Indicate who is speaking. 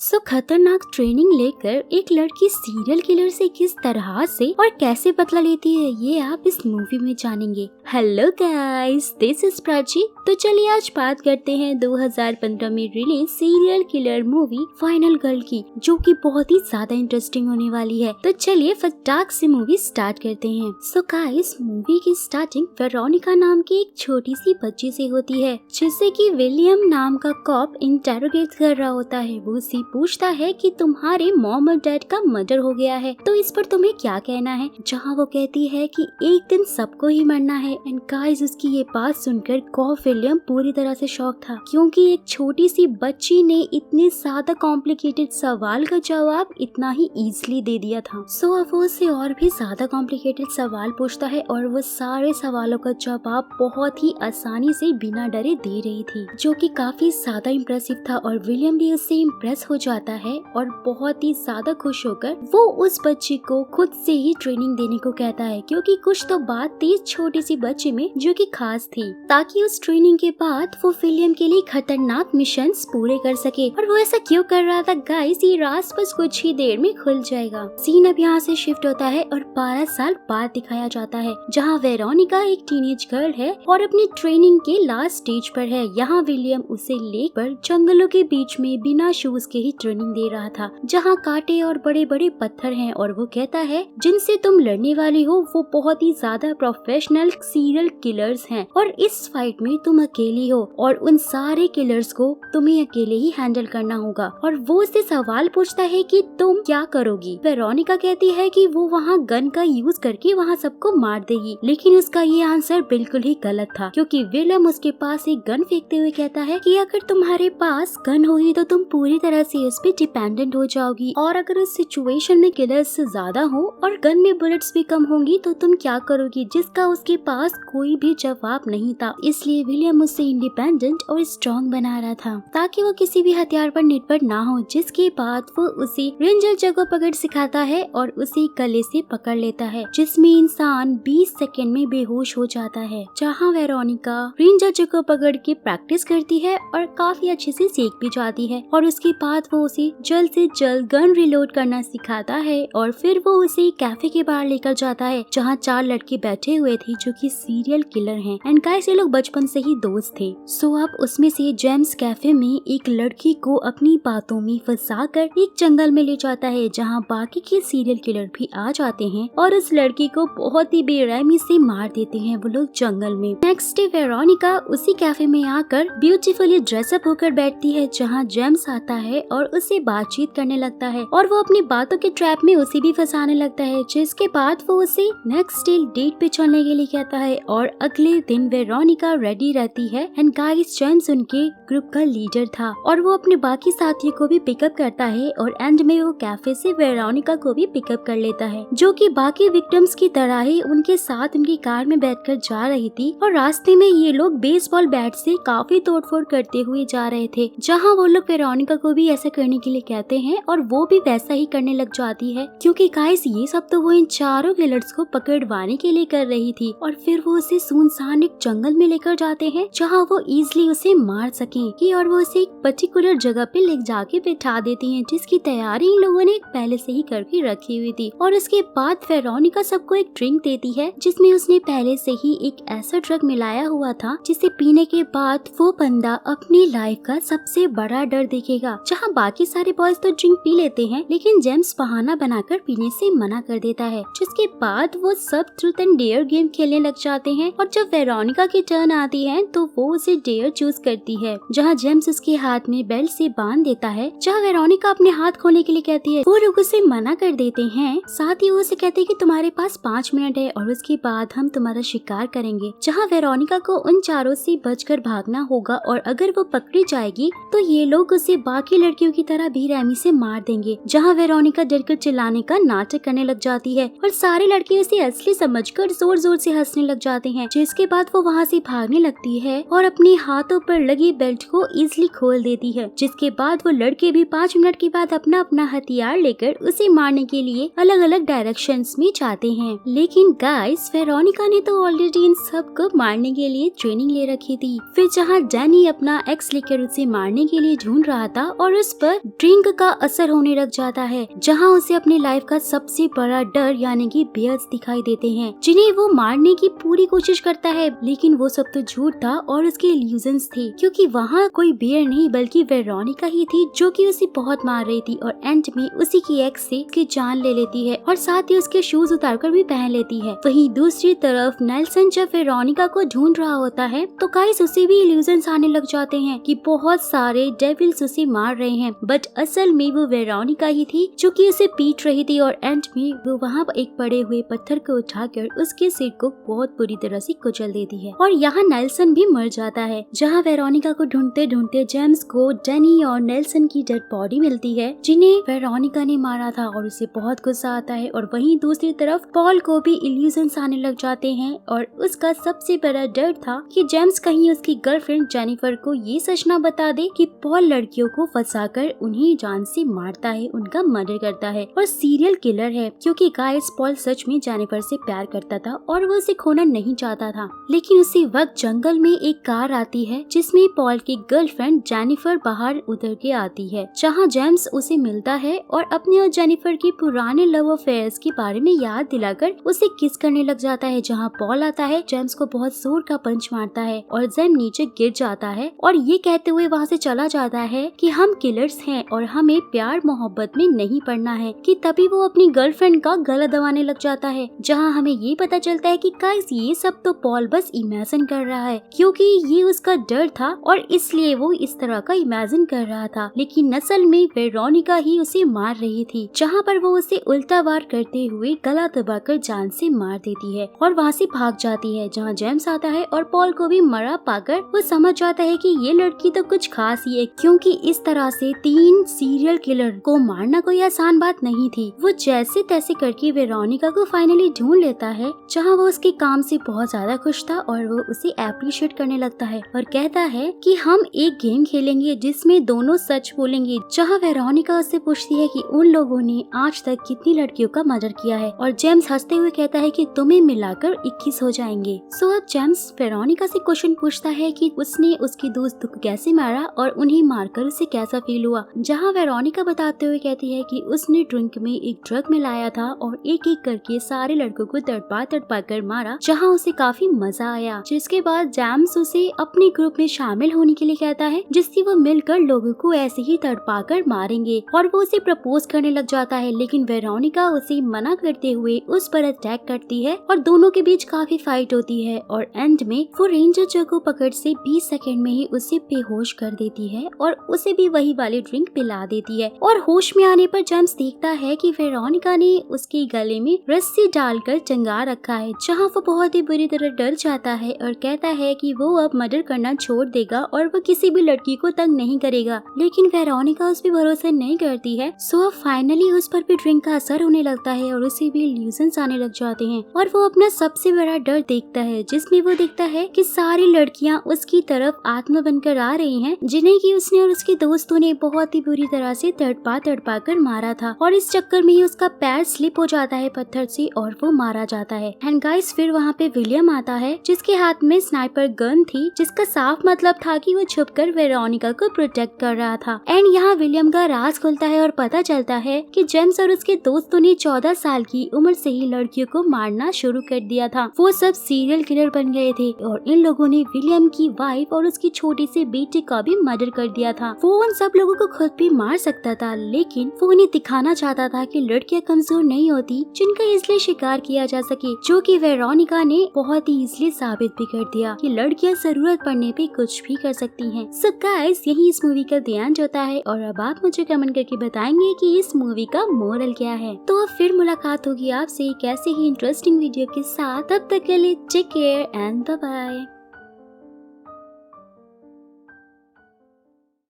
Speaker 1: खतरनाक ट्रेनिंग लेकर एक लड़की सीरियल किलर से किस तरह से और कैसे बदला लेती है, ये आप इस मूवी में जानेंगे। Hello guys, this is Prachi. तो चलिए आज बात करते हैं 2015 में release serial killer movie final girl की, जो कि बहुत ही ज्यादा इंटरेस्टिंग होने वाली है। तो चलिए फटाक से मूवी स्टार्ट करते हैं। गाइस, मूवी की स्टार्टिंग वेरोनिका नाम की एक छोटी सी बच्ची से होती है, जिसे कि विलियम नाम का कॉप इंटेरोगेट कर रहा होता है। वो उसे पूछता है कि तुम्हारे मॉम और डैड का मर्डर हो गया है, तो इस पर तुम्हें क्या कहना है। जहाँ वो कहती है कि एक दिन सबको ही मरना है। एंड गाइस, उसकी ये बात सुनकर कॉप विलियम पूरी तरह से शॉक था, क्योंकि एक छोटी सी बच्ची ने इतने ज्यादा कॉम्प्लिकेटेड सवाल का जवाब इतना ही इजीली दे दिया था। अब वो उससे और भी ज्यादा कॉम्प्लिकेटेड सवाल पूछता है और वो सारे सवालों का जवाब बहुत ही आसानी से बिना डरे दे रही थी, जो कि काफी ज्यादा इम्प्रेसिव था। और विलियम भी उससे इम्प्रेस हो जाता है और बहुत ही ज्यादा खुश होकर वो उस बच्ची को खुद से ही ट्रेनिंग देने को कहता है, क्योंकि कुछ तो बात थी इस छोटी सी बच्ची में जो कि खास थी, ताकि उस ट्रेनिंग के बाद वो विलियम के लिए खतरनाक मिशंस पूरे कर सके। और वो ऐसा क्यों कर रहा था गाइस, ये राज बस कुछ ही देर में खुल जाएगा। सीन अब यहाँ से शिफ्ट होता है और 12 साल बाद दिखाया जाता है, जहाँ वेरोनिका एक टीनेज गर्ल है और अपनी ट्रेनिंग के लास्ट स्टेज पर है। यहाँ विलियम उसे लेकर जंगलों के बीच में बिना शूज के ही ट्रेनिंग दे रहा था, जहाँ कांटे और बड़े बड़े पत्थर हैं। और वो कहता है जिनसे तुम लड़ने वाली हो वो बहुत ही ज्यादा प्रोफेशनल सीरियल किलर्स हैं, और इस फाइट में तुम अकेली हो और उन सारे किलर्स को तुम्हें अकेले ही हैंडल करना होगा। और वो उससे सवाल पूछता है कि तुम क्या करोगी। वेरोनिका कहती है कि वो वहाँ गन का यूज करके वहाँ सबको मार देगी, लेकिन उसका ये आंसर बिल्कुल ही गलत था, क्योंकि विलियम उसके पास एक गन फेंकते हुए कहता है कि अगर तुम्हारे पास गन होगी तो तुम पूरी तरह से उस पे डिपेंडेंट हो जाओगी, और अगर उस सिचुएशन में किलर्स ज्यादा हो और गन में बुलेट्स भी कम होंगी तो तुम क्या करोगी, जिसका उसके पास कोई भी जवाब नहीं था। इसलिए विलियम उससे इंडिपेंडेंट और स्ट्रॉन्ग बना रहा था, ताकि वो किसी भी हथियार पर निर्भर ना हो। जिसके बाद वो उसे रेंजर जगह पकड़ सिखाता है और उसे गले से पकड़ लेता है, जिसमें इंसान 20 सेकंड में बेहोश हो जाता है। जहाँ वेरोनिका रेंजर जगह पकड़ के प्रैक्टिस करती है और काफी अच्छे से सीख भी जाती है। और उसके बाद वो उसे जल्द से जल्द गन रिलोड करना सिखाता है, और फिर वो उसे कैफे के बाहर लेकर जाता है, जहाँ 4 लड़के बैठे हुए थे जो कि सीरियल किलर हैं। एंड गाइस, ये लोग बचपन से ही दोस्त थे। अब उसमें से जेम्स कैफे में एक लड़की को अपनी बातों में फंसाकर एक जंगल में ले जाता है, जहाँ बाकी के सीरियल किलर भी आ जाते हैं और उस लड़की को बहुत ही बेरहमी से मार देते हैं वो लोग जंगल में। नेक्स्ट डे वेरोनिका उसी कैफे में आकर ब्यूटीफुली ड्रेसअप होकर बैठती है, जहाँ जेम्स आता है और उससे बातचीत करने लगता है, और वो अपनी बातों के ट्रैप में उसे भी फंसाने लगता है। जिसके बाद वो उसे नेक्स्ट डे डेट पे चलने के लिए कहता है, और अगले दिन वेरोनिका रेडी रहती है। एंड गाइस, जेम्स उनके ग्रुप का लीडर था और वो अपने बाकी साथियों को भी पिकअप करता है, और एंड में वो कैफे से वेरोनिका को भी पिकअप कर लेता है, जो कि बाकी विक्टिम्स की तरह ही उनके साथ उनकी कार में बैठकर जा रही थी। और रास्ते में ये लोग बेसबॉल बैट से काफी तोड़फोड़ करते हुए जा रहे थे, जहाँ वो लोग वेरोनिका को भी ऐसा करने के लिए कहते हैं और वो भी वैसा ही करने लग जाती है, क्योंकि गाइस ये सब तो वो इन चारों किलर्स को पकड़वाने के लिए कर रही थी। और फिर वो उसे सुनसान एक जंगल में लेकर जाते हैं, जहाँ वो इजिली उसे मार सके कि, और वो उसे एक पर्टिकुलर जगह पे ले जाके बिठा देती हैं, जिसकी तैयारी इन लोगों ने पहले से ही करके रखी हुई थी। और उसके बाद वेरोनिका सबको एक ड्रिंक देती है, जिसमें उसने पहले से ही एक ऐसा ड्रग मिलाया हुआ था जिसे पीने के बाद वो बंदा अपनी लाइफ का सबसे बड़ा डर देखेगा। जहाँ बाकी सारे बॉयज तो ड्रिंक पी लेते हैं, लेकिन जेम्स बहाना बनाकर पीने से मना कर देता है। जिसके बाद वो सब ट्रूथ एंड डेयर गेम खेलने लग जाते हैं, और जब वेरोनिका की टर्न आती है तो वो उसे डेयर चूज करती है, जहाँ जेम्स उसके हाथ में बेल्ट से बांध देता है। जहाँ वेरोनिका अपने हाथ खोलने के लिए कहती है, वो लोग उसे मना कर देते हैं। साथ ही वो उसे कहते हैं कि तुम्हारे पास 5 मिनट है और उसके बाद हम तुम्हारा शिकार करेंगे। जहाँ वेरोनिका को उन चारों से बचकर भागना होगा, और अगर वो पकड़ी जाएगी तो ये लोग उसे बाकी लड़कियों की तरह बेरहमी से मार देंगे। जहाँ वेरोनिका डरकर चिल्लाने का नाटक करने लग जाती है, और सारे लड़के उसे असली समझकर जोर जोर से हंसने लग जाते हैं। जिसके बाद वो वहाँ से भागने लगती है और अपने हाथों पर लगी बेल्ट को इजिली खोल देती है। जिसके बाद वो लड़के भी 5 मिनट के बाद अपना अपना हथियार लेकर उसे मारने के लिए अलग अलग डायरेक्शंस में जाते हैं। लेकिन गाइस, वेरोनिका ने तो ऑलरेडी इन सब को मारने के लिए ट्रेनिंग ले रखी थी। फिर जहाँ डैनी अपना एक्स लेकर उसे मारने के लिए ढूंढ रहा था और उस उस पर ड्रिंक का असर होने लग जाता है, जहाँ उसे अपनी लाइफ का सबसे बड़ा डर यानी कि बियर्स दिखाई देते हैं, जिन्हें वो मारने की पूरी कोशिश करता है। लेकिन वो सब तो झूठ था और उसके इल्यूजन्स थे, क्योंकि वहाँ कोई बियर नहीं बल्कि वेरोनिका ही थी जो कि उसे बहुत मार रही थी और एंड में उसी की एक्स से उसकी जान ले लेती है और साथ ही उसके शूज उतारकर भी पहन लेती है। वहीं दूसरी तरफ नेल्सन जब वेरोनिका को ढूंढ रहा होता है तो गाइस उसे भी इल्यूजन्स आने लग जाते हैं कि बहुत सारे डेविल्स उसे मार रहे हैं, बट असल में वो वेरोनिका ही थी जो कि उसे पीट रही थी और एंड में वो वहाँ एक पड़े हुए पत्थर को उठाकर उसके सिर को बहुत बुरी तरह से कुचल देती है और यहाँ नेल्सन भी मर जाता है। जहाँ वेरोनिका को ढूंढते ढूंढते जेम्स को डेनी और नेल्सन की डेड बॉडी मिलती है जिन्हें वेरोनिका ने मारा था और उसे बहुत गुस्सा आता है। और वहीं दूसरी तरफ पॉल को भी इल्यूजन्स आने लग जाते हैं और उसका सबसे बड़ा डर था कि जेम्स कहीं उसकी गर्लफ्रेंड जेनिफर को ये सच ना बता दे कि पॉल लड़कियों को फंसाकर उन्हें जान से मारता है, उनका मर्डर करता है और सीरियल किलर है। क्योंकि गाइस पॉल सच में जेनिफर से प्यार करता था और वो उसे खोना नहीं चाहता था। लेकिन उसी वक्त जंगल में एक कार आती है जिसमें पॉल की गर्लफ्रेंड जेनिफर बाहर उतर के आती है, जहाँ जेम्स उसे मिलता है और अपने और जेनिफर के पुराने लव अफेयर्स के बारे में याद दिलाकर उसे किस करने लग जाता है। जहाँ पॉल आता है, जेम्स को बहुत जोर का पंच मारता है और जेम नीचे गिर जाता है और ये कहते हुए वहाँ से चला जाता है कि हम किलर्स हैं और हमें प्यार मोहब्बत में नहीं पड़ना है। कि तभी वो अपनी गर्लफ्रेंड का गला दबाने लग जाता है, जहाँ हमें ये पता चलता है कि गाइस ये सब तो पॉल बस इमेजिन कर रहा है, क्योंकि ये उसका डर था और इसलिए वो इस तरह का इमेजिन कर रहा था। लेकिन असल में वेरोनिका ही उसे मार रही थी, जहाँ पर वो उसे उल्टा वार करते हुए गला दबाकर जान से मार देती है और वहाँ से भाग जाती है। जहाँ जेम्स आता है और पॉल को भी मरा पाकर वो समझ जाता है कि ये लड़की तो कुछ खास ही है, क्योंकि इस तरह से 3 सीरियल किलर को मारना कोई आसान बात नहीं थी। वो जैसे तैसे करके वेरोनिका को फाइनली ढूंढ लेता है, जहाँ वो उसके काम से बहुत ज्यादा खुश था और वो उसे अप्रिशिएट करने लगता है और कहता है कि हम एक गेम खेलेंगे जिसमें दोनों सच बोलेंगे। जहाँ वेरोनिका उससे पूछती है कि उन लोगों ने आज तक कितनी लड़कियों का मर्डर किया है और जेम्स हंसते हुए कहता है कि तुम्हें मिलाकर 21 हो जाएंगे। सो अब जेम्स वेरोनिका से क्वेश्चन पूछता है कि उसने उसके दोस्त को कैसे मारा और उन्हें मारकर उसे कैसा फील हुआ। जहाँ वेरोनिका बताते हुए कहती है कि उसने ड्रिंक में एक ड्रग मिलाया था और एक एक करके सारे लड़कों को तड़पा कर मारा, जहाँ उसे काफी मजा आया। जिसके बाद जेम्स उसे अपने ग्रुप में शामिल होने के लिए कहता है, जिससे वो मिलकर लोगों को ऐसे ही तड़पा कर मारेंगे और वो उसे प्रपोज करने लग जाता है। लेकिन वेरोनिका उसे मना करते हुए उस पर अटैक करती है और दोनों के बीच काफी फाइट होती है और एंड में वो रेंजर जो को पकड़ से 20 सेकंड में ही उसे बेहोश कर देती है और उसे भी वही वाली ड्रिंक पिला देती है। और होश में आने पर जेम्स देखता है कि वेरोनिका ने उसके गले में रस्सी डालकर चंगा रखा है, जहाँ वो बहुत ही बुरी तरह डर जाता है और कहता है कि वो अब मर्डर करना छोड़ देगा और वो किसी भी लड़की को तंग नहीं करेगा। लेकिन वेरोनिका उस पर भरोसा नहीं करती है। सो अब फाइनली उस पर भी ड्रिंक का असर होने लगता है और उसे भी इल्यूजन्स आने लग जाते हैं और वो अपना सबसे बड़ा डर देखता है, जिसमें वो देखता है कि सारी लड़कियां उसकी तरफ आत्मा बनकर आ रही हैं, जिन्हें कि उसने और उसके दोस्तों ने बहुत ही बुरी तरह से तड़पा कर मारा था और इस चक्कर में ही उसका पैर स्लिप हो जाता है पत्थर से और वो मारा जाता है। एंड गाइस फिर वहाँ पे विलियम आता है, जिसके हाथ में स्नाइपर गन थी, जिसका साफ मतलब था कि वो छुपकर वेरोनिका को प्रोटेक्ट कर रहा था। एंड यहाँ विलियम का राज खुलता है और पता चलता है कि जेम्स और उसके दोस्तों ने 14 साल की उम्र से ही लड़कियों को मारना शुरू कर दिया था। वो सब सीरियल किलर बन गए थे और इन लोगों ने विलियम की वाइफ और उसकी छोटी सी बेटी का भी मर्डर कर दिया था। वो उन सब लोगों को खुद भी मार सकता था, लेकिन वो उन्हें दिखाना चाहता था कि लड़कियां कमजोर नहीं होती जिनका इसलिए शिकार किया जा सके, जो कि वेरोनिका ने बहुत ही इसलिए साबित भी कर दिया कि लड़कियां जरूरत पड़ने पे कुछ भी कर सकती हैं। सो गाइस यही इस मूवी का ध्यान होता है और अब आप मुझे कमेंट करके बताएंगे कि इस मूवी का मोरल क्या है। तो अब फिर मुलाकात होगी आपसे एक ऐसे ही इंटरेस्टिंग वीडियो के साथ। तब तक के लिए take care and bye bye.